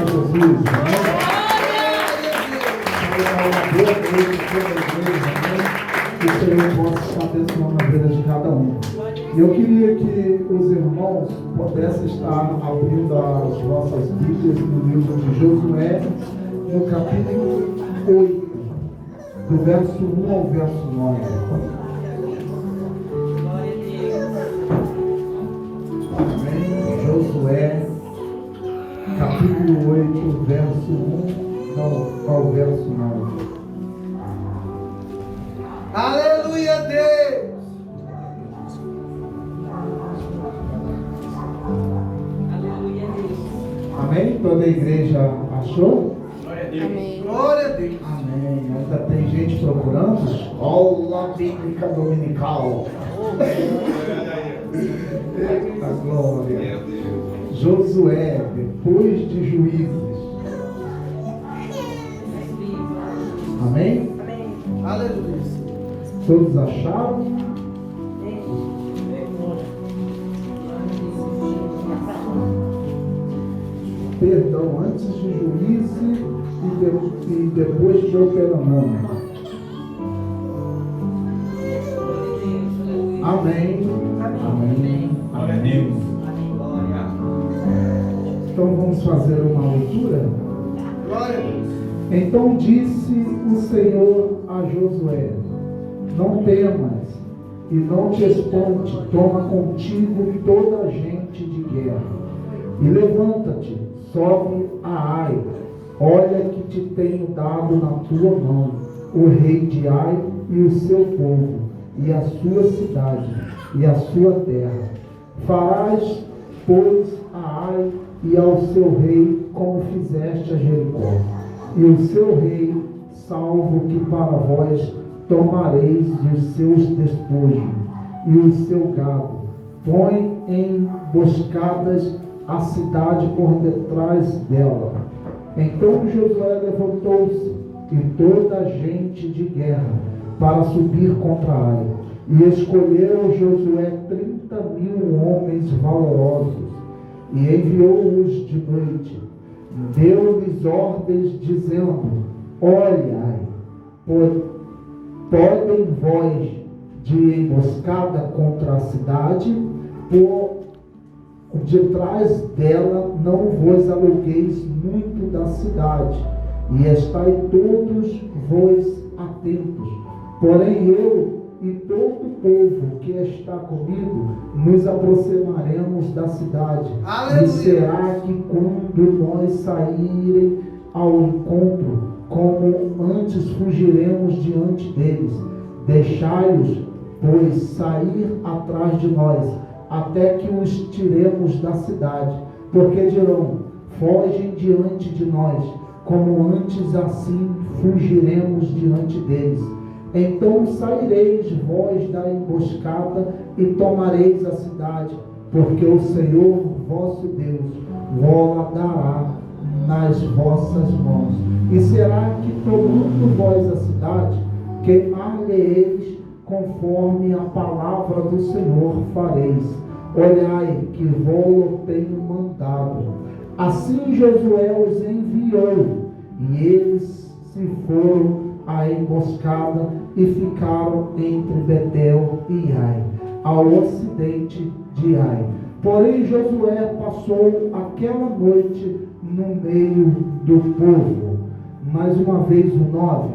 Jesus. Uma boa noite a toda a igreja, amém? Que o Senhor possa estar abençoando a vida de cada um. E eu queria que os irmãos pudessem estar abrindo as vossas Bíblias no livro de Josué, no capítulo 8, do verso 1 ao verso 9. Amém? Josué, capítulo 8, verso 1 ao verso 9. Aleluia, Deus! Aleluia, Deus. Amém? Toda a igreja achou? Glória a Deus. Amém. Glória a Deus. Amém. Ainda tem gente procurando? Escola Bíblica Dominical. Eita glória. Josué, depois de Juízes. Amém? Amém. Aleluia. Todos acharam? Perdão, antes de Juízes e depois de Deuteronômio. Amém. Amém. Glória a Deus. Então vamos fazer uma leitura? Glória a Deus. Então disse o Senhor a Josué: não temas e não te espante, toma contigo toda a gente de guerra e levanta-te, sobe a Ai, olha que te tenho dado na tua mão o rei de Ai e o seu povo e a sua cidade e a sua terra. Farás, pois, a Ai e ao seu rei como fizeste a Jericó, e o seu rei, salvo que para vós tomareis os seus despojos e o seu gado. Põe em emboscadas a cidade por detrás dela. Então Josué levantou-se e toda a gente de guerra para subir contra Ai. E escolheu Josué 30.000 homens valorosos e enviou-os de noite. Deu-lhes ordens dizendo: olhai, podem vós de emboscada contra a cidade, por detrás dela não vos aloqueis muito da cidade, e estai todos vós atentos. Porém eu e todo o povo que está comigo nos aproximaremos da cidade. Aleluia. E será que quando nós saírem ao encontro, como antes fugiremos diante deles? Deixai-os, pois, sair atrás de nós, até que os tiremos da cidade, porque dirão: fogem diante de nós, como antes assim fugiremos diante deles. Então saireis vós da emboscada e tomareis a cidade, porque o Senhor vosso Deus vos dará nas vossas mãos. E será que tomando vós a cidade, queimar-lhe-eis conforme a palavra do Senhor fareis. Olhai que vou tenho mandado. Assim Josué os enviou, e eles se foram à emboscada e ficaram entre Betel e Ai, ao ocidente de Ai. Porém Josué passou aquela noite no meio do povo. Mais uma vez o 9.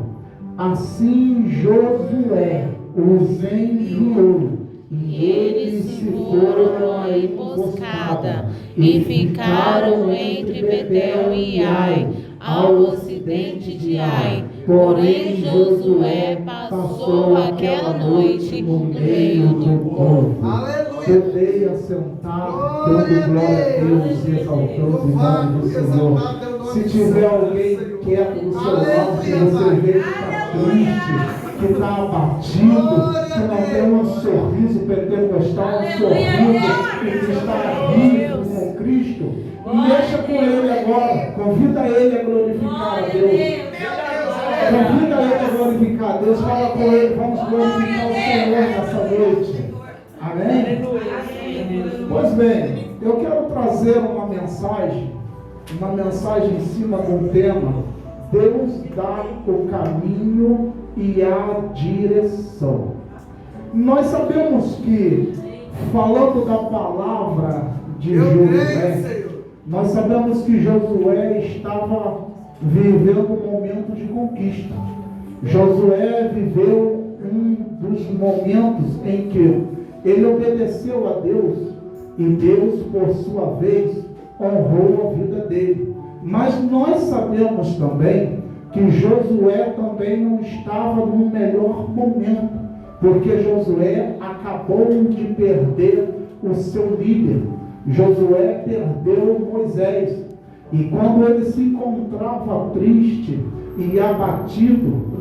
Assim Josué os enviou, e eles se foram à emboscada e ficaram entre Betel e Ai, ao ocidente de Ai. Porém Josué passou aquela noite no meio do povo. Aleluia. Podei assentar, dando glória a Deus e exaltando o nome do Senhor. Se tiver alguém quieto do seu lado, que você vê que está triste, que está abatido, que não tem um sorriso pentecostal, um sorriso, e que está vivo com Cristo, deixa com ele agora, convida ele a glorificar a Deus. Convida ele a glorificar a Deus, fala com ele, vamos glorificar o Senhor nessa noite. Amém? Pois bem, eu quero trazer uma mensagem uma mensagem em cima do tema: Deus dá o caminho e a direção. Nós sabemos que, falando da palavra de Josué, nós sabemos que Josué estava vivendo um momento de conquista. Josué viveu um dos momentos em que ele obedeceu a Deus e Deus, por sua vez, honrou a vida dele. Mas nós sabemos também que Josué também não estava no melhor momento, porque Josué acabou de perder o seu líder. Josué perdeu Moisés, e quando ele se encontrava triste e abatido,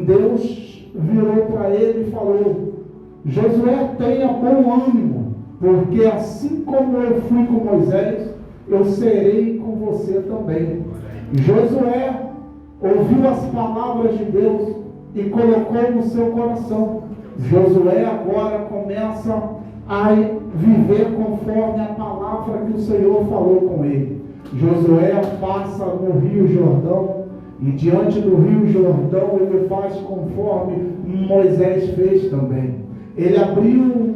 Deus virou para ele e falou: Josué, tenha bom ânimo, porque assim como eu fui com Moisés, eu serei com você também. Josué ouviu as palavras de Deus e colocou no seu coração. Josué agora começa a viver conforme a palavra que o Senhor falou com ele. Josué passa no Rio Jordão, e diante do Rio Jordão ele faz conforme Moisés fez também. Ele abriu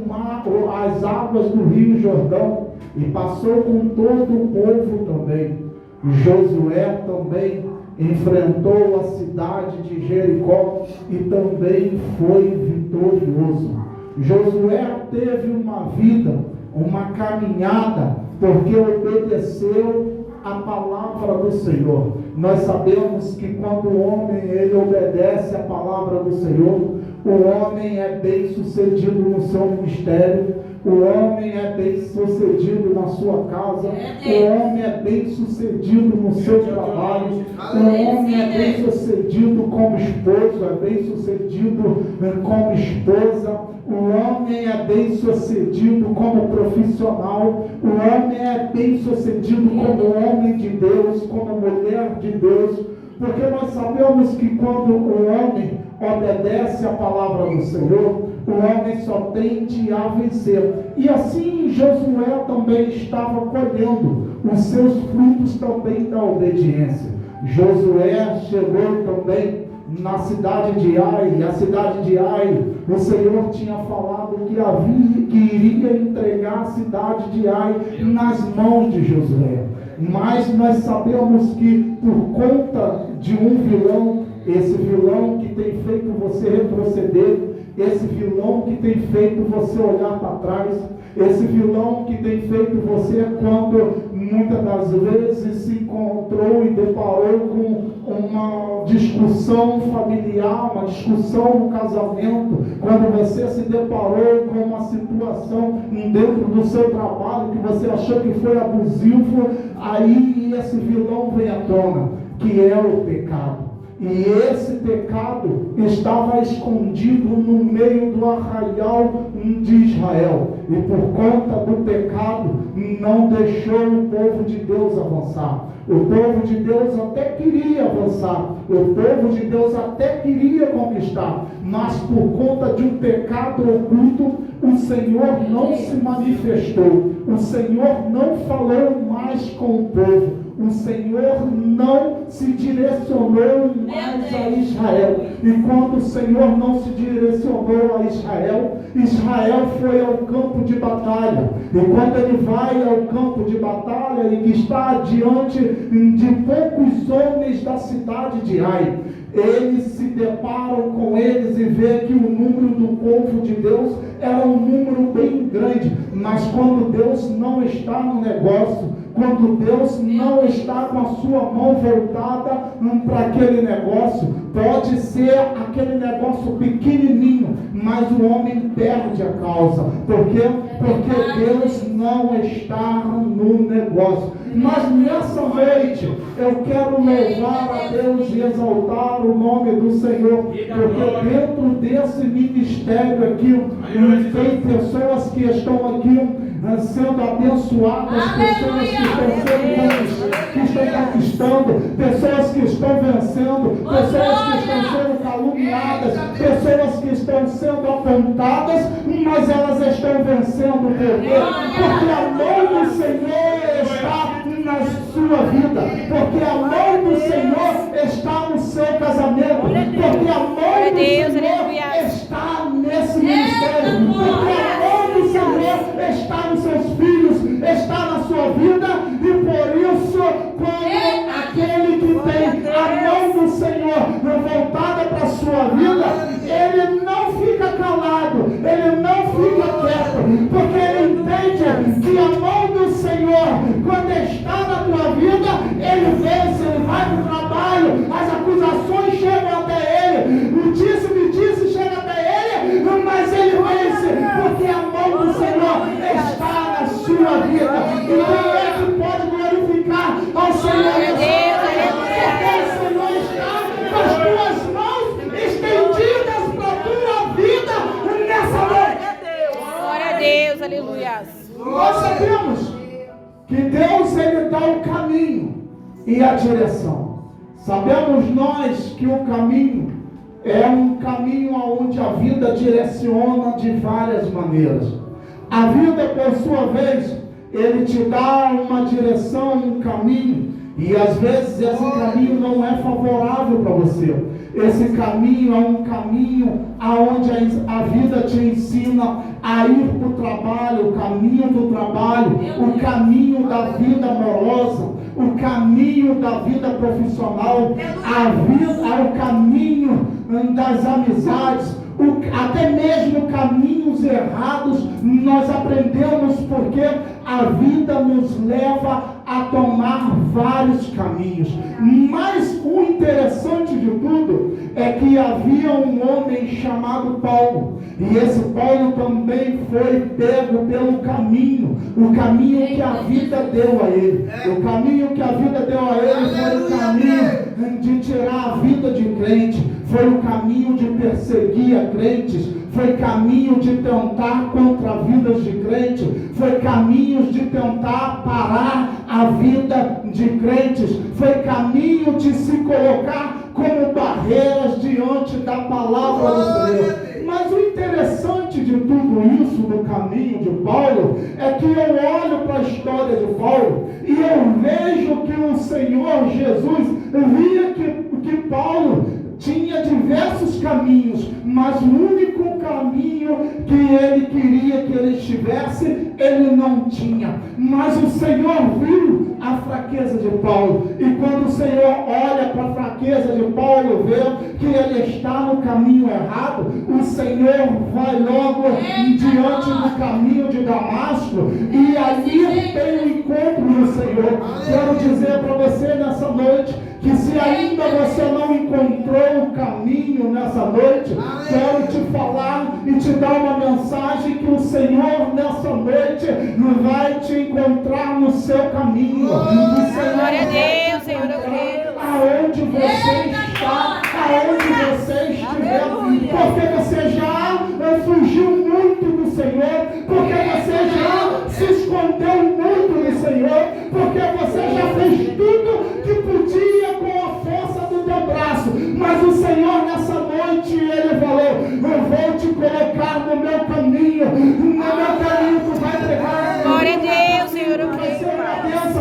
as águas do Rio Jordão e passou com todo o povo também. Josué também enfrentou a cidade de Jericó e também foi vitorioso. Josué teve uma vida, uma caminhada, porque obedeceu a palavra do Senhor. Nós sabemos que quando o homem ele obedece a palavra do Senhor, o homem é bem sucedido no seu ministério, o homem é bem sucedido na sua casa, o homem é bem sucedido no seu trabalho, o homem é bem sucedido como esposo, é bem sucedido como esposa, o homem é bem sucedido como profissional, o homem é bem sucedido como homem de Deus, como mulher de Deus, porque nós sabemos que quando o homem obedece a palavra do Senhor, o homem só tende a vencer. E assim Josué também estava colhendo os seus frutos também da obediência. Josué chegou também na cidade de Ai, e a cidade de Ai, o Senhor tinha falado que iria entregar a cidade de Ai nas mãos de Josué. Mas nós sabemos que por conta de um vilão, esse vilão que tem feito você retroceder, esse vilão que tem feito você olhar para trás, esse vilão que tem feito você, quando muitas das vezes se encontrou e deparou com uma discussão familiar, uma discussão no casamento, quando você se deparou com uma situação dentro do seu trabalho que você achou que foi abusivo, aí esse vilão vem à tona, que é o pecado. E esse pecado estava escondido no meio do arraial de Israel. E por conta do pecado, não deixou o povo de Deus avançar. O povo de Deus até queria avançar. O povo de Deus até queria conquistar. Mas por conta de um pecado oculto, o Senhor não se manifestou. O Senhor não falou mais com o povo. O Senhor não se direcionou mais a Israel. E quando o Senhor não se direcionou a Israel, Israel foi ao campo de batalha. E quando ele vai ao campo de batalha e que está diante de poucos homens da cidade de Ai, eles se deparam com eles e vê que o número do povo de Deus era um número bem grande. Mas quando Deus não está no negócio, quando Deus não está com a sua mão voltada para aquele negócio, pode ser aquele negócio pequenininho, mas o homem perde a causa. Por quê? Porque Deus não está no negócio. Mas nessa noite eu quero louvar a Deus e exaltar o nome do Senhor, porque dentro desse ministério aqui tem pessoas que estão aqui sendo abençoadas, pessoas que estão conquistando, pessoas que estão vencendo, pessoas que estão sendo caluniadas, pessoas que estão sendo apontadas, mas elas estão vencendo por quê? Porque a mão do Senhor está nas suas tua vida, porque a mão do Senhor está no seu casamento, porque a mão do Senhor está nesse ministério, porque a mão do Senhor está nos seus filhos, está na sua vida, e por isso, quando aquele que tem a mão do Senhor voltada para a sua vida, ele não fica calado, ele não fica quieto, porque ele entende que a mão do Senhor, quando está na tua vida, ele vence, ele vai para o trabalho, as acusações chegam até ele, o disse-me-disse chega até ele, mas ele vence, porque a mão do Senhor está na sua vida. E quem é que pode glorificar ao Senhor? Porque o Senhor está com as tuas mãos estendidas para a tua vida nessa noite. Glória a Deus, aleluia. Nós sabemos que Deus, ele dá o caminho e a direção. Sabemos nós que o caminho é um caminho onde a vida direciona de várias maneiras. A vida, por sua vez, ele te dá uma direção, um caminho, e às vezes esse caminho não é favorável para você. Esse caminho é um caminho aonde a vida te ensina a ir para o trabalho, o caminho do trabalho, o caminho da vida amorosa, o caminho da vida profissional, o caminho das amizades, até mesmo caminhos errados nós aprendemos, porque a vida nos leva a tomar vários caminhos. Mas o interessante de tudo é que havia um homem chamado Paulo, e esse Paulo também foi pego pelo caminho, o caminho que a vida deu a ele. O caminho que a vida deu a ele foi o caminho de tirar a vida de crente, foi o caminho de perseguir a crentes, foi caminho de tentar contra vidas de crente, foi caminhos de tentar parar a vida de crentes, foi caminho de se colocar como barreiras diante da palavra do Senhor. Mas o interessante de tudo isso no caminho de Paulo é que eu olho para a história de Paulo e eu vejo que o Senhor Jesus via que Paulo tinha diversos caminhos, mas o único caminho que ele queria que ele estivesse, ele não tinha. Mas o Senhor viu a fraqueza de Paulo, e quando o Senhor olha para a fraqueza de Paulo, vê que ele está no caminho errado, o Senhor vai logo diante do caminho de Damasco, e ali tem o encontro do Senhor. Quero dizer para você nessa noite, que se ainda você não encontrou o caminho nessa noite, quero te falar e te dar uma mensagem que o Senhor nessa noite vai te encontrar no seu caminho. Glória a Deus, Senhor, eu creio. Aonde você está, aonde você estiver, porque você já fugiu muito do Senhor, porque você já se escondeu muito do Senhor, porque você já fez tudo que podia com a força do teu braço, mas o Senhor nessa noite, ele falou: eu vou te colocar no meu caminho, tu vai pegar. Glória a Deus, Senhor, eu creio.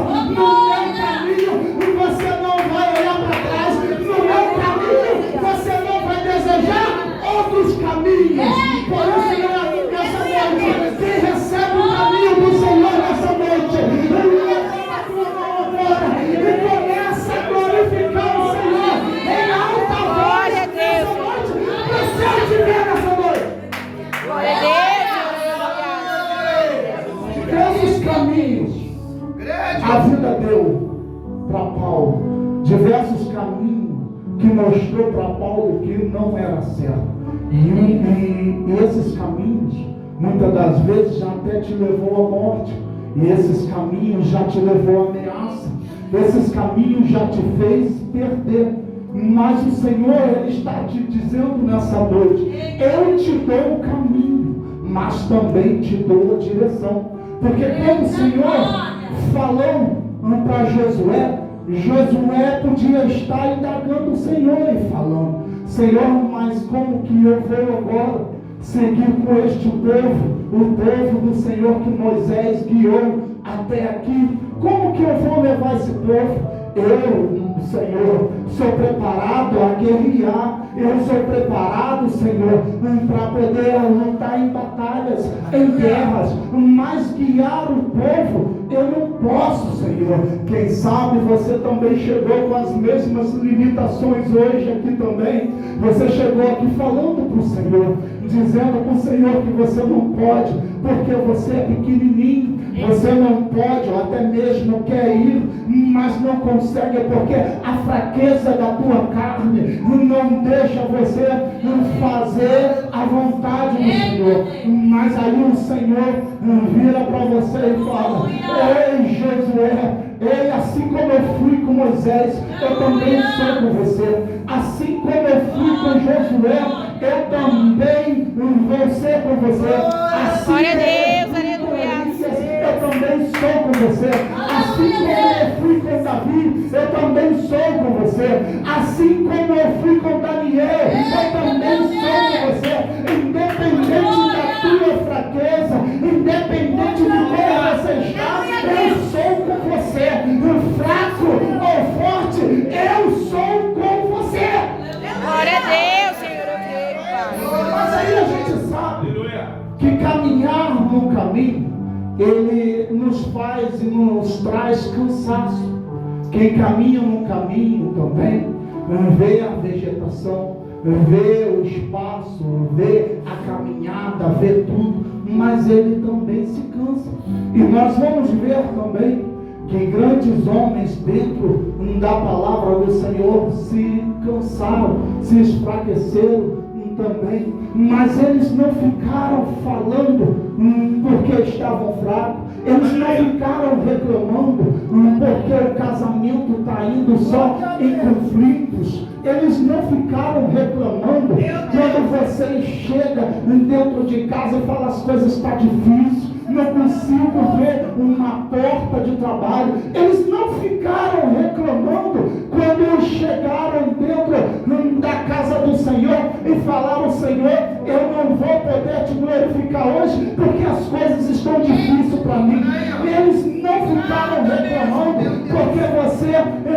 No meu caminho você não vai olhar para trás, no meu caminho você não vai desejar outros caminhos. Por isso, nessa noite, quem recebe o caminho do Senhor nessa noite, levanta a tua mão agora e começa a glorificar o Senhor em alta voz. Glória a Deus. Nessa noite, para o céu te ver nessa noite. Glória a Deus, Senhor. Diversos caminhos a vida deu para Paulo, diversos caminhos que mostrou para Paulo que não era certo, e esses caminhos muitas das vezes já até te levou à morte, e esses caminhos já te levou à ameaça, esses caminhos já te fez perder. Mas o Senhor, ele está te dizendo nessa noite: eu te dou o caminho, mas também te dou a direção. Porque quando o Senhor falou para Josué podia estar indagando o Senhor e falando: Senhor, mas como que eu vou agora seguir com este povo, o povo do Senhor que Moisés guiou até aqui? como que eu vou levar esse povo? Eu, Senhor, sou preparado a guerrear. Eu sou preparado, Senhor, para poder lutar em batalhas, em guerras, mas guiar o povo, eu não posso, Senhor. Quem sabe você também chegou com as mesmas limitações hoje aqui também. Você chegou aqui falando para o Senhor, dizendo para o Senhor que você não pode, porque você é pequenininho. Você não pode, ou até mesmo quer ir, mas não consegue, porque a fraqueza da tua carne não deixa você fazer a vontade do Senhor. Mas aí o Senhor vira para você e fala: ei, Josué, ei, assim como eu fui com Moisés, eu também sou com você. Assim como eu fui com Josué, eu também vou ser com você. Assim Glória a Deus, aleluia. Eu também sou com você. Assim como eu fui com Davi, eu também sou com você. Assim como eu fui com Daniel, eu também sou com você. Independente da tua fraqueza, independente de como você está, eu sou com você. Fraco ou forte, eu sou com você. Glória a Deus, Senhor, eu creio, Pai. Mas aí a gente sabe que caminhar no caminho, ele nos faz e nos traz cansaço. Quem caminha no caminho também vê a vegetação, vê o espaço, vê a caminhada, vê tudo, mas ele também se cansa. E nós vamos ver também que grandes homens dentro da palavra do Senhor se cansaram, se enfraqueceram também, mas eles não ficaram falando porque estavam fracos, eles não ficaram reclamando porque o casamento está indo só em conflitos, eles não ficaram reclamando quando você chega dentro de casa e fala: as coisas estão difíceis, não consigo ver uma porta de trabalho. Eles não ficaram reclamando quando chegaram dentro da casa do Senhor e falaram: Senhor, eu não vou poder te glorificar hoje porque as coisas estão difíceis para mim. Eles não ficaram reclamando porque você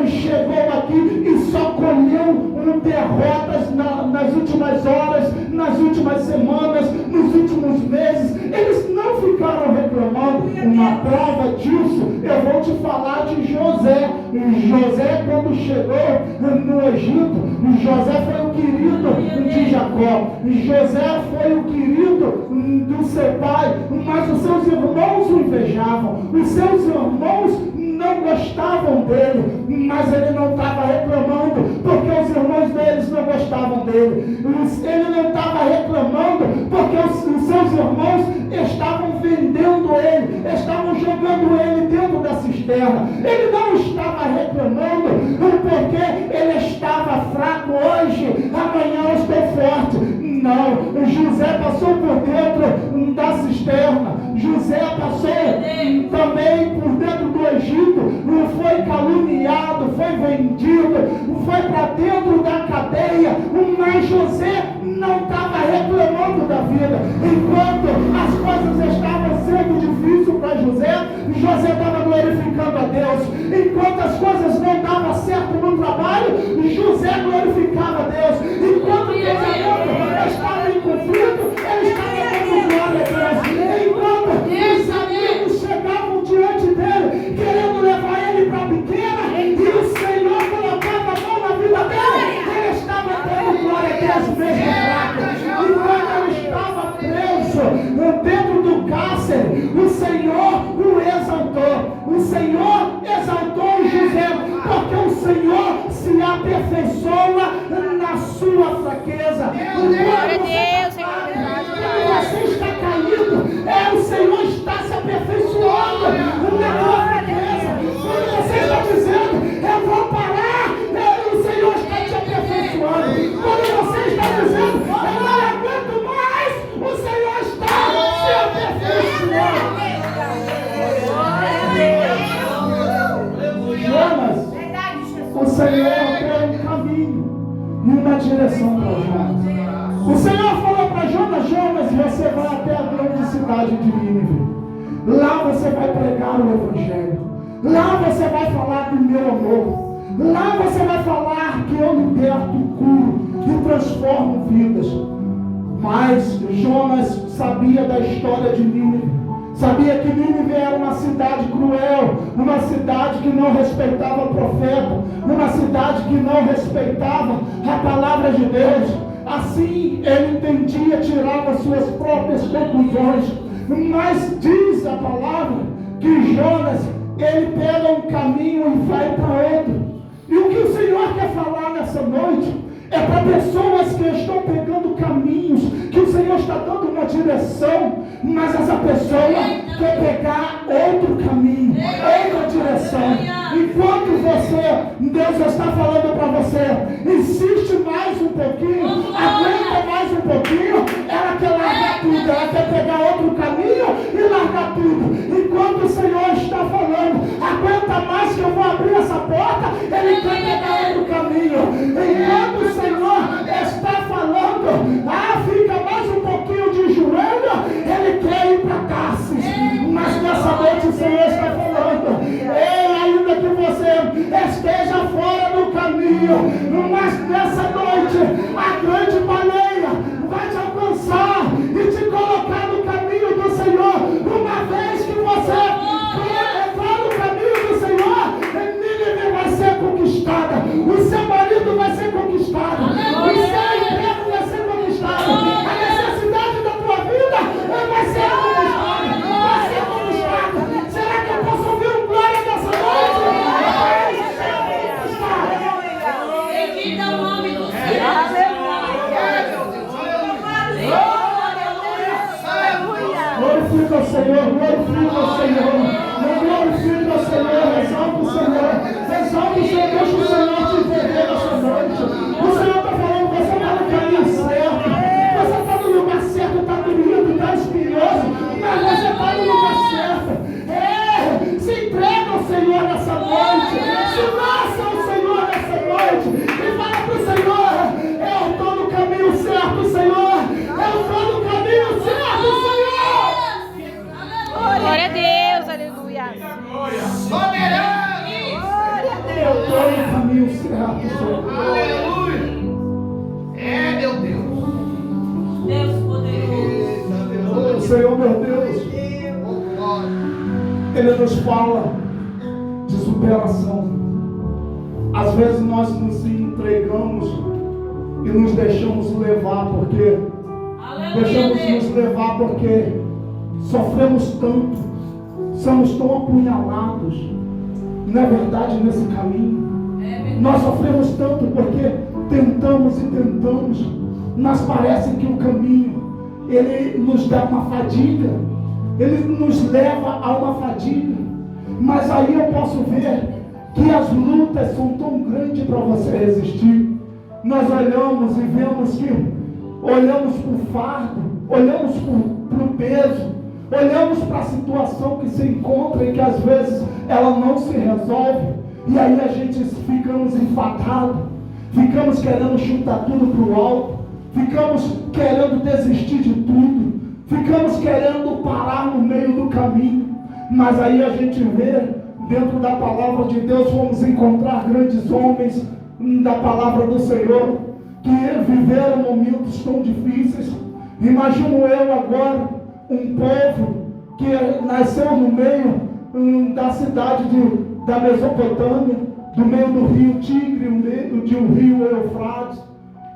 chegou aqui e só colheu derrotas nas últimas horas, nas últimas semanas, nos últimos meses. Eles não ficaram reclamando. Uma prova disso, eu vou te falar de José. José, quando chegou no Egito, José foi o querido de Jacó. José foi o querido do seu pai, mas os seus irmãos o invejavam. Os seus irmãos não gostavam dele, mas ele não estava reclamando porque os irmãos deles não gostavam dele. Ele não estava reclamando porque os seus irmãos estavam vendendo ele, estavam jogando ele dentro da cisterna. Ele não estava reclamando porque ele estava fraco hoje, amanhã eu estou forte. Não, José passou por dentro da cisterna. José passou também por dentro do Egito, foi caluniado, foi vendido, foi para dentro da cadeia, mas José não estava reclamando da vida. Enquanto as coisas estavam sendo difíceis para José, José estava glorificando a Deus. Enquanto as coisas não davam certo no trabalho, José glorificava a Deus. Enquanto o casamento estava em conflito, ele estava dando glória a Deus. Enquanto os amigos chegavam diante dele, querendo levar ele para a pequena, e o Senhor colocava a mão na vida dele, ele estava dando glória a Deus mesmo fraco. Enquanto ele estava preso dentro do cárcere, o Senhor o exaltou. O Senhor exaltou José, porque o Senhor se aperfeiçoa na sua fraqueza. Glória a Deus, quando você está caído, o Senhor está se aperfeiçoando na tua fraqueza. Quando você está dizendo: eu vou parar, o Senhor está te aperfeiçoando. Quando você está dizendo: eu não aguento mais, o Senhor está se aperfeiçoando. Jonas, o Senhor deu um caminho e uma direção para Jonas. O Senhor falou para Jonas: Jonas, você vai até a grande cidade de Nínive. Lá você vai pregar o Evangelho. Lá você vai falar do meu amor. Lá você vai falar que eu liberto, curo e transformo vidas. Mas Jonas sabia da história de Nínive. Sabia que Nínive era uma cidade cruel, uma cidade que não respeitava o profeta, uma cidade que não respeitava a palavra de Deus. Assim ele entendia, tirava suas próprias conclusões. Mas diz a palavra que Jonas, ele pega um caminho e vai para outro. E o que o Senhor quer falar nessa noite é para pessoas que estão pegando caminhos, que o Senhor está dando uma direção, mas essa pessoa quer pegar outro caminho, outra direção. Enquanto Deus está falando para você, insiste mais um pouquinho, aguenta mais um pouquinho, ela quer largar tudo, ela quer pegar outro caminho e largar tudo. Enquanto o Senhor está falando, aguenta mais que eu vou abrir essa porta, ele quer pegar outro caminho. Enquanto o Senhor está falando, fica mais um pouquinho de joelho, ele quer ir para Tarsis. Mas nessa noite o Senhor está falando, ainda que você esteja fora do caminho, mas nessa noite a grande baleia vai te alcançar e te colocar no caminho do Senhor. Uma vez que você entrar no caminho do Senhor, Nínive vai ser conquistada, o seu marido vai ser conquistado, o seu emprego vai ser conquistado, a necessidade da tua vida vai ser conquistada, vai ser conquistada. Será que eu posso ouvir um glória dessa noite? Vai ser conquistada. Bendito o nome do Senhor. Glorifica o Senhor, glorifica o Senhor, glorifica o Senhor, exalta o Senhor, deixa o Senhor te entender nessa noite. O Senhor está falando, você está no caminho certo, você está no lugar certo, está doído, está espinhoso, mas você está no lugar certo. Se entrega ao Senhor nessa noite, se lança ao Senhor nessa noite, e fala para o Senhor, eu estou no caminho certo, Senhor, eu estou no caminho certo, Senhor. Glória a Deus, aleluia. Soberano! Eu estou no caminho certo, Senhor. Aleluia! É, meu Deus! Deus poderoso. O Senhor, meu Deus, Ele nos fala de superação. Às vezes nós nos entregamos e nos deixamos levar porque sofremos tanto, somos tão apunhalados, não é verdade, nesse caminho. Nós sofremos tanto porque tentamos e tentamos, mas parece que o caminho, ele nos dá uma fadiga, ele nos leva a uma fadiga. Mas aí eu posso ver que as lutas são tão grandes para você resistir. Nós olhamos e vemos que olhamos para o fardo, olhamos para o peso, olhamos para a situação que se encontra e que às vezes ela não se resolve, e aí a gente ficamos enfadados, ficamos querendo chutar tudo para o alto, ficamos querendo desistir de tudo, ficamos querendo parar no meio do caminho. Mas aí a gente vê, dentro da palavra de Deus, vamos encontrar grandes homens da palavra do Senhor, que viveram momentos tão difíceis. Imagino eu agora um povo que nasceu no meio da cidade da Mesopotâmia, do meio do rio Tigre, no meio de um rio Eufrates,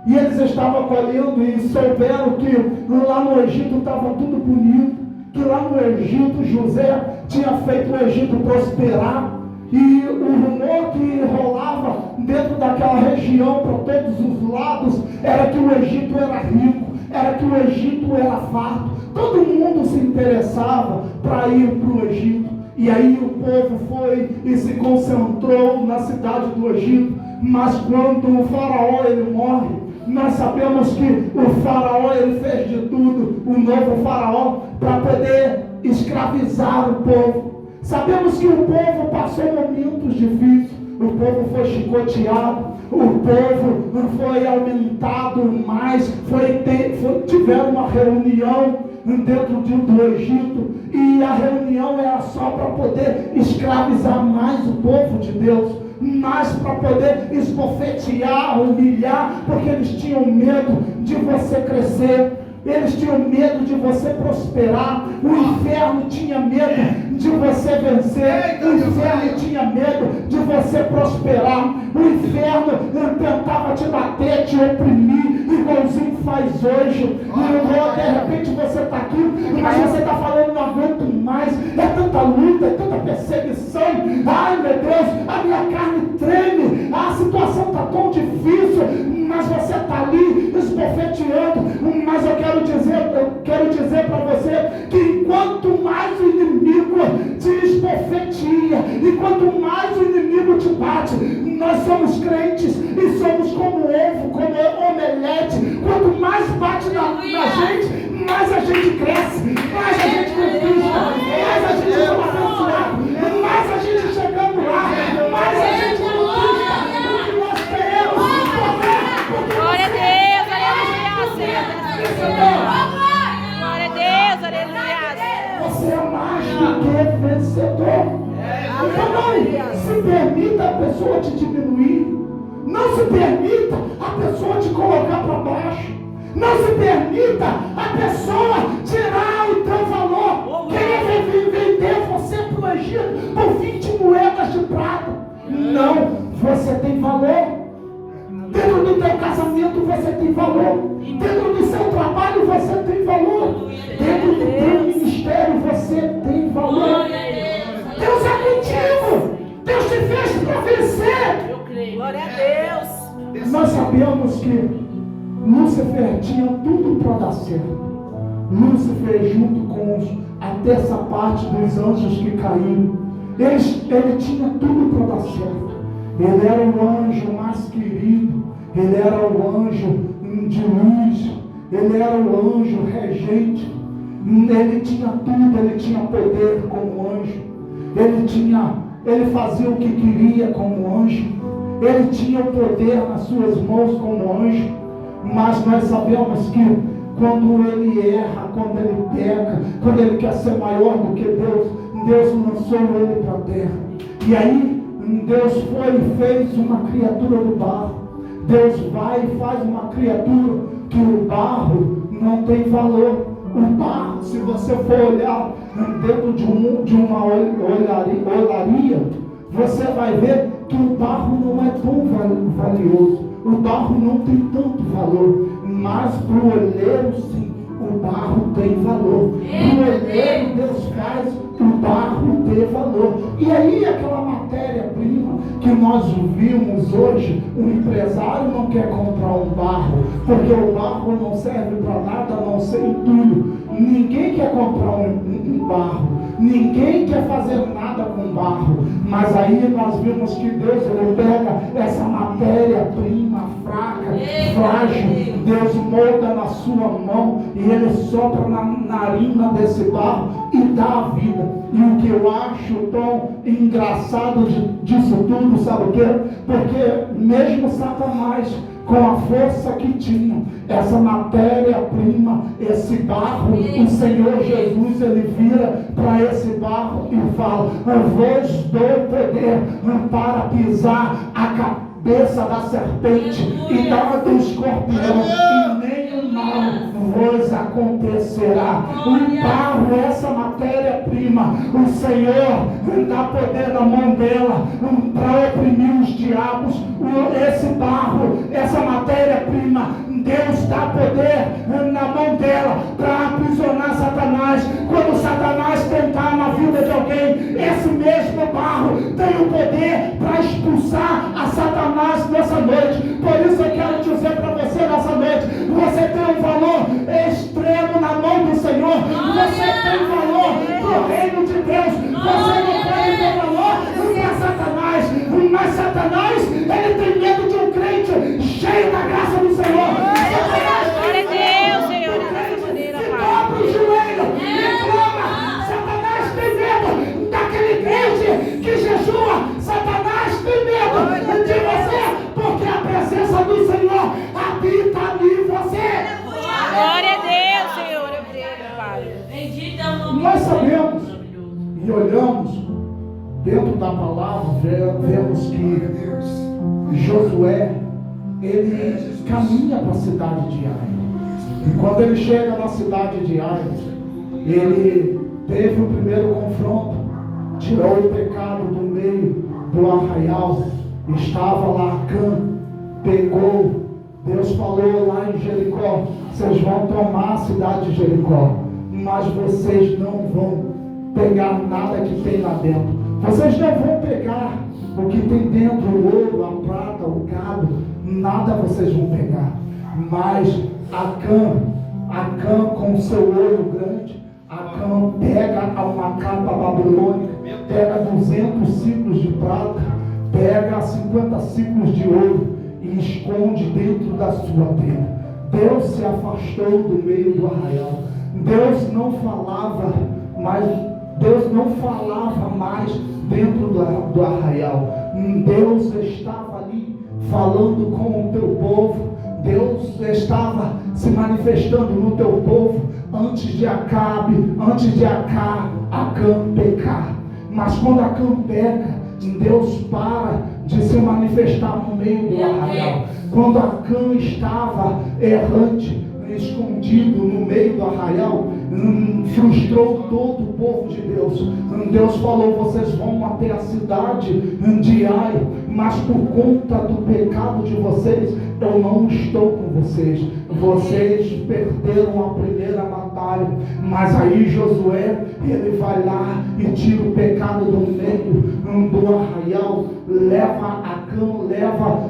e eles estavam colhendo e souberam que lá no Egito estava tudo bonito, que lá no Egito José tinha feito o Egito prosperar, e o rumor que rolava dentro daquela região para todos os lados era que o Egito era rico, era que o Egito era farto, todo mundo se interessava para ir para o Egito. E aí o povo foi e se concentrou na cidade do Egito. Mas quando o faraó ele morre, nós sabemos que o faraó ele fez de tudo, o novo faraó, para poder escravizar o povo. Sabemos que o povo passou momentos difíceis, o povo foi chicoteado, o povo foi aumentado mais, tiveram uma reunião dentro do Egito, e a reunião era só para poder escravizar mais o povo de Deus, mais para poder esbofetear, humilhar, porque eles tinham medo de você crescer. Eles tinham medo de você prosperar. O inferno tinha medo de você vencer. O inferno tinha medo de você prosperar. O inferno tentava te bater, te oprimir, igualzinho faz hoje. De repente você está aqui, mas você está falando, não aguento mais. É tanta luta, é tanta perseguição. Ai meu Deus, a minha carne treme. A situação está tão difícil, mas você está ali esbofeteando. Mas eu quero dizer para você que enquanto mais o inimigo te esbofeteia, e quanto mais o inimigo te bate, nós somos crentes e somos como ovo, como omelete. Quanto mais bate na gente, mais a gente cresce, mais a gente conquista, mais a gente é abençoado, mais a gente chegando lá, mais a gente conquista o que nós queremos. Glória a Deus, aleluia. Glória a Deus, aleluia. Você é mais do que vencedor. Então não se permita a pessoa te diminuir. Não se permita a pessoa te colocar para baixo. Não se permita a pessoa tirar o teu valor. Querer vender você para o Egito por 20 moedas de prata. Não, você tem valor. Dentro do teu casamento você tem valor. Dentro do seu trabalho você tem valor. Dentro do teu ministério você tem valor. Deus é contigo. Deus te fez para vencer. Glória a Deus. Nós sabemos que Lúcifer tinha tudo para dar certo. Lúcifer, junto com a terça parte dos anjos que caíram, ele tinha tudo para dar certo. Ele era o anjo mais querido, ele era o anjo de luz, ele era o anjo regente, ele tinha tudo, ele tinha poder como anjo, ele fazia o que queria como anjo, ele tinha o poder nas suas mãos como anjo, mas nós sabemos que quando ele erra, quando ele peca, quando ele quer ser maior do que Deus lançou ele para a terra. E aí Deus foi e fez uma criatura do barro. Deus vai e faz uma criatura que o barro não tem valor. O barro, se você for olhar dentro de uma olaria, você vai ver que o barro não é tão valioso. O barro não tem tanto valor, mas para o olheiro sim, o barro tem valor. Para o olheiro Deus faz o barro ter valor. E aí aquela matéria-prima que nós vimos hoje, o empresário não quer comprar um barro, porque o barro não serve para nada a não ser entulho. Ninguém quer comprar um barro, ninguém quer fazer nada com barro. Mas aí nós vimos que Deus ele pega essa matéria-prima fraca, frágil, Deus molda na sua mão e ele sopra na narina desse barro e dá a vida. E o que eu acho tão engraçado disso tudo, sabe o quê? Porque mesmo Satanás, com a força que tinha, essa matéria-prima, esse barro, o Senhor Jesus, ele vira para esse barro e fala: eu vos dou poder para pisar a cabeça da serpente e do escorpião, e nenhum mal vos acontecerá. O barro, essa matéria-prima, o Senhor dá poder na mão dela para oprimir os diabos. Esse barro, essa matéria-prima, Deus dá poder na mão dela para aprisionar Satanás. Quando Satanás tentar na vida de alguém, esse mesmo barro tem o poder para expulsar a Satanás nessa noite. Por isso eu quero dizer para você nessa noite: você tem um valor extremo na mão do Senhor. Você tem valor no reino de Deus. Você não pode ter valor para Satanás. Mas Satanás, ele tem medo de um crente cheio da graça do Senhor. Glória a Deus, Senhor, dessa maneira, Se Pai. dobra o joelho e clama. Satanás tem medo daquele crente que jejua. Satanás da palavra, vemos que Josué, ele caminha para a cidade de Ai. E quando ele chega na cidade de Ai, ele teve o primeiro confronto, tirou o pecado do meio do arraial. Estava lá Acã, pegou. Deus falou lá em Jericó: vocês vão tomar a cidade de Jericó, mas vocês não vão pegar nada que tem lá dentro. Vocês não vão pegar o que tem dentro, o ouro, a prata, o gado, nada vocês vão pegar. Mas Acã com seu olho grande, Acã pega uma capa babilônica, pega 200 ciclos de prata, pega 50 ciclos de ouro e esconde dentro da sua tenda. Deus se afastou do meio do arraial. Deus não falava mais dentro do arraial. Deus estava ali falando com o teu povo. Deus estava se manifestando no teu povo antes de Acã pecar. Mas quando Acã peca, Deus para de se manifestar no meio do arraial. Quando Acã estava errante, escondido no meio do arraial, frustrou todo o povo de Deus. Deus falou: vocês vão até a cidade de Ai, mas por conta do pecado de vocês, eu não estou com vocês. Vocês perderam a primeira batalha. Mas aí Josué, ele vai lá e tira o pecado do meio do arraial, leva Acã, leva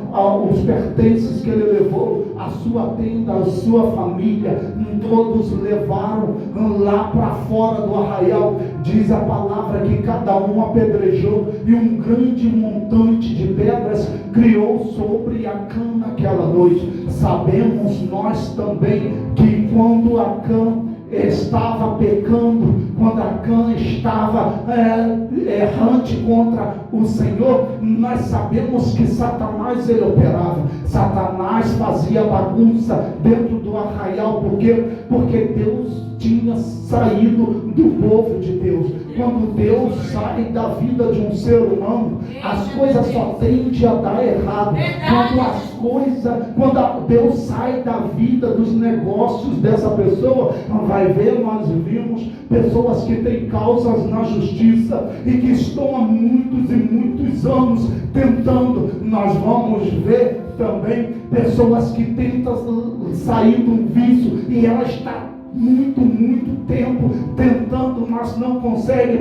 os pertences que ele levou, a sua tenda, a sua família, todos levaram lá para fora do arraial. Diz a palavra que cada um apedrejou e um grande montante de pedras criou sobre Acã naquela noite. Sabemos nós também que quando Acã estava pecando, quando Acã estava errante contra o Senhor, nós sabemos que Satanás ele operava. Satanás fazia bagunça dentro do arraial. Por quê? Porque Deus tinha saído do povo de Deus. Quando Deus sai da vida de um ser humano, as coisas só tendem a dar errado. Quando Deus sai da vida, dos negócios dessa pessoa, vai ver, nós vimos pessoas que têm causas na justiça e que estão há muitos e muitos anos tentando. Nós vamos ver também pessoas que tentam sair do vício e ela está muito tempo tentando, mas não consegue.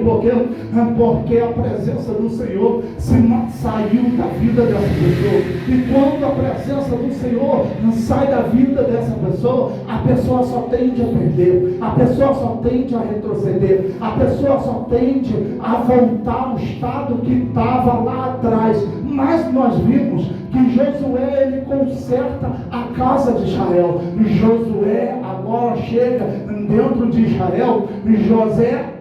Porque a presença do Senhor saiu da vida dessa pessoa. E quando a presença do Senhor sai da vida dessa pessoa, a pessoa só tende a perder, a pessoa só tende a retroceder, a pessoa só tende a voltar ao estado que estava lá atrás. Mas nós vimos que Josué, ele conserta a casa de Israel. Josué agora chega dentro de Israel.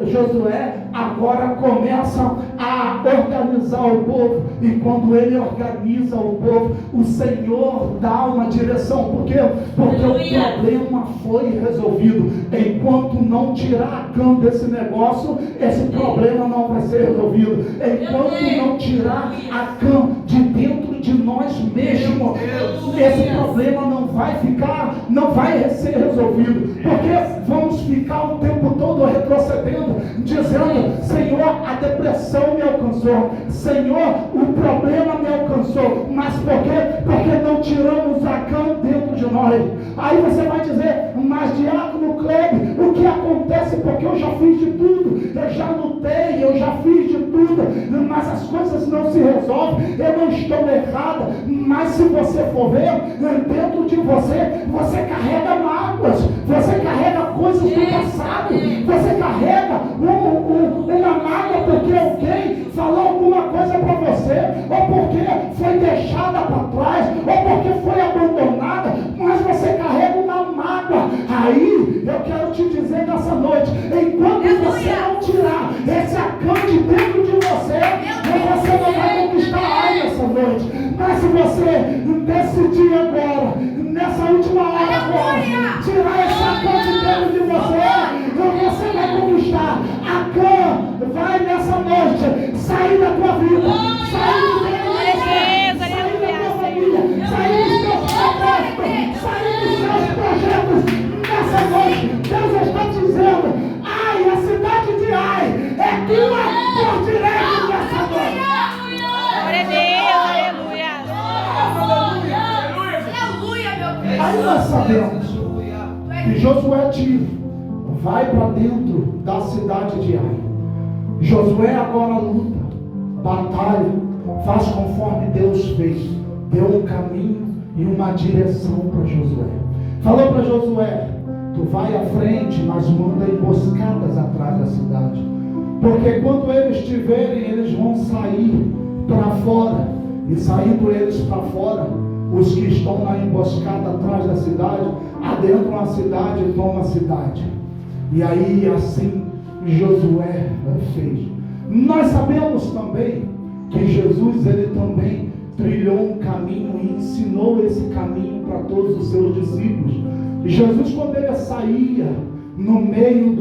Josué agora começa a organizar o povo. E quando ele organiza o povo, o Senhor dá uma direção. Por quê? Porque o problema foi resolvido. Enquanto não tirar Acã desse negócio, esse problema não vai ser resolvido. Enquanto não tirar Acã de dentro de nós mesmos, esse problema não vai ser resolvido. Porque vamos ficar o tempo todo retrocedendo, dizendo: Senhor, a depressão me alcançou, Senhor, o problema me alcançou. Mas por quê? Porque não tiramos Acã dentro de nós. Aí você vai dizer: mas diácono Kleber, o que acontece? Porque eu já fiz de tudo, eu já lutei, eu já fiz de tudo, mas as coisas não se resolvem. Eu não estou errada. Mas se você for ver, dentro de você carrega mágoas, você carrega coisas do passado, você carrega uma mágoa porque alguém falou alguma coisa para você, ou porque foi deixada para trás, ou porque foi abandonada, mas você carrega uma mágoa. Aí eu quero te dizer nessa noite: enquanto você não tirar esse Acã de dentro de você, você não vai conquistar Ai nessa noite. Mas se você decidir agora, nessa última hora agora, tirar esse Acã de dentro de você vai conquistar. Acã vai nessa noite sair da tua vida. nós sabemos que Josué vai para dentro da cidade de Ai. Josué agora luta, batalha, faz conforme Deus fez. Deu um caminho e uma direção para Josué. Falou para Josué: tu vai à frente, mas manda emboscadas atrás da cidade. Porque quando eles tiverem, eles vão sair para fora. E saindo eles para fora, os que estão na emboscada atrás da cidade, adentram a cidade e tomam a cidade. E aí assim Josué fez. Nós sabemos também que Jesus, ele também trilhou um caminho e ensinou esse caminho para todos os seus discípulos. E Jesus, quando ele saía no meio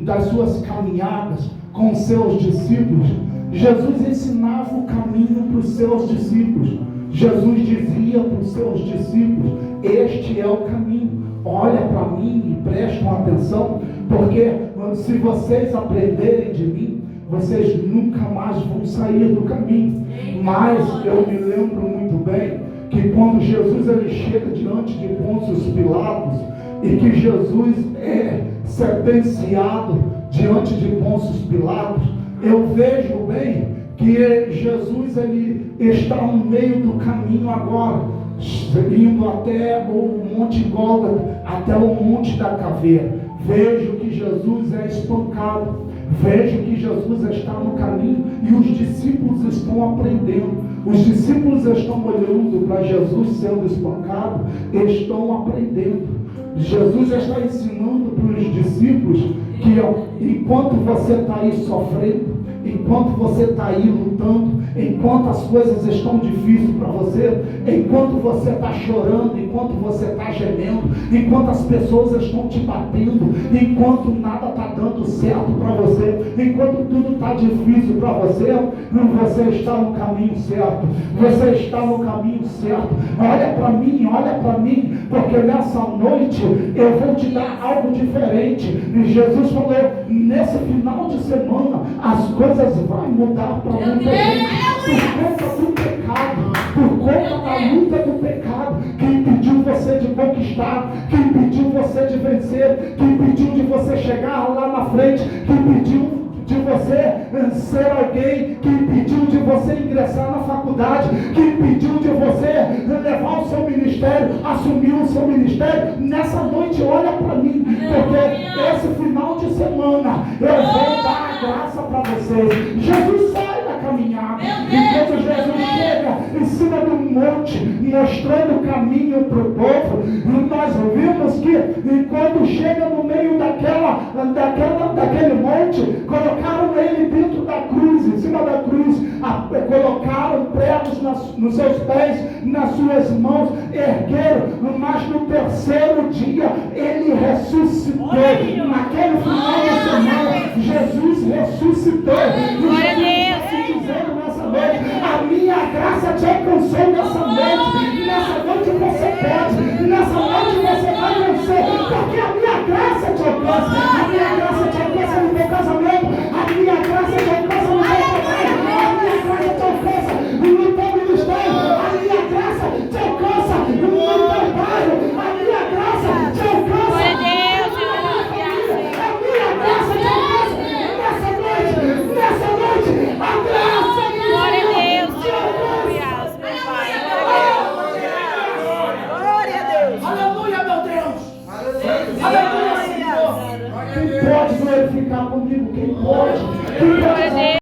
das suas caminhadas com os seus discípulos, Jesus ensinava o caminho para os seus discípulos. Jesus dizia para os seus discípulos: este é o caminho, olha para mim e prestem atenção, porque se vocês aprenderem de mim, vocês nunca mais vão sair do caminho. Mas eu me lembro muito bem que quando Jesus ele chega diante de Pôncio Pilatos, e que Jesus é sentenciado diante de Pôncio Pilatos, eu vejo bem que Jesus ele está no meio do caminho agora, indo até o Monte Gólgota, até o Monte da Caveira. Vejo que Jesus é espancado, vejo que Jesus está no caminho e os discípulos estão aprendendo. Os discípulos estão olhando para Jesus sendo espancado, estão aprendendo. Jesus está ensinando para os discípulos que enquanto você está aí sofrendo, enquanto você está aí lutando, enquanto as coisas estão difíceis para você, enquanto você está chorando, enquanto você está gemendo, enquanto as pessoas estão te batendo, enquanto nada está dando certo para você, enquanto tudo está difícil para você, você está no caminho certo. Você está no caminho certo. Olha para mim, porque nessa noite eu vou te dar algo diferente. E Jesus falou: nesse final de semana as coisas vão mudar para muita gente. Por conta do pecado, por conta da luta do pecado, que impediu você de conquistar, que impediu você de vencer, que impediu de você chegar lá na frente, que impediu de você ser alguém, que impediu de você ingressar na faculdade, que impediu de você levar o seu ministério, assumir o seu ministério. Nessa noite olha para mim, porque esse final de semana eu vou dar a graça para vocês. Jesus sai da caminhada, e quando Jesus chega em cima do monte, mostrando o caminho para o povo, nós vimos que quando chega no meio daquele monte, colocaram ele dentro da cruz, em cima da cruz, colocaram pregos nos seus pés, nas suas mãos, ergueram, mas no terceiro dia ele ressuscitou. Naquele final de semana, Jesus ressuscitou. Glória a Deus. Dizendo nessa noite: a minha graça te alcançou nessa